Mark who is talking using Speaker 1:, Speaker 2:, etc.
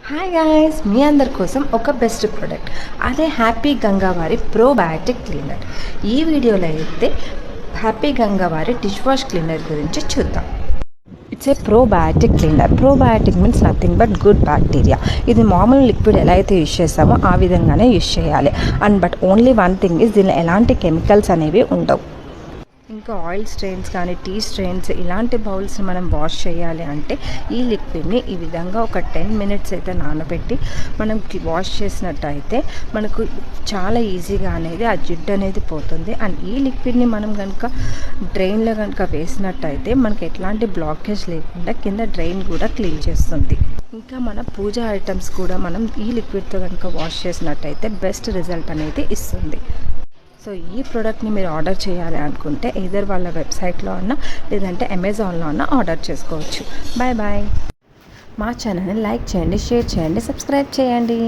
Speaker 1: Hi guys, మీ అందరి కోసం ఒక బెస్ట్ ప్రోడక్ట్, అదే హ్యాపీ గంగా వారి ప్రోబయాటిక్ క్లీనర్. ఈ వీడియోలో అయితే హ్యాపీ గంగా వారి డిష్ వాష్ క్లీనర్ గురించి చూద్దాం. It's a probiotic cleaner. Probiotic means nothing but good bacteria. ఇది మామూలు లిక్విడ్ ఎలా అయితే యూజ్ చేస్తామో ఆ విధంగానే యూజ్ చేయాలి. But only one thing is, దీనిలో ఎలాంటి కెమికల్స్ అనేవి ఉండవు. ఇంకా ఆయిల్ స్ట్రెయిన్స్ కానీ టీ స్ట్రెయిన్స్ ఇలాంటి బౌల్స్ని మనం వాష్ చేయాలి అంటే ఈ లిక్విడ్ని ఈ విధంగా ఒక 10 minutes అయితే నానబెట్టి మనం వాష్ చేసినట్టయితే మనకు చాలా ఈజీగా అనేది ఆ జిడ్డు అనేది పోతుంది. అండ్ ఈ లిక్విడ్ని మనం కనుక డ్రైన్లో కనుక వేసినట్టయితే మనకి ఎట్లాంటి బ్లాకేజ్ లేకుండా కింద డ్రైన్ కూడా క్లీన్ చేస్తుంది. ఇంకా మన పూజ ఐటమ్స్ కూడా మనం ఈ లిక్విడ్తో కనుక వాష్ చేసినట్టయితే బెస్ట్ రిజల్ట్ అనేది ఇస్తుంది. సో ఈ ప్రోడక్ట్ని మీరు ఆర్డర్ చేయాలి అనుకుంటే ఎయిదర్ వాళ్ళ వెబ్సైట్లో అన్నా లేదంటే అమెజాన్లో అన్నా ఆర్డర్ చేసుకోవచ్చు. Bye bye. మా ఛానల్ని లైక్ చేయండి, షేర్ చేయండి, సబ్స్క్రైబ్ చేయండి.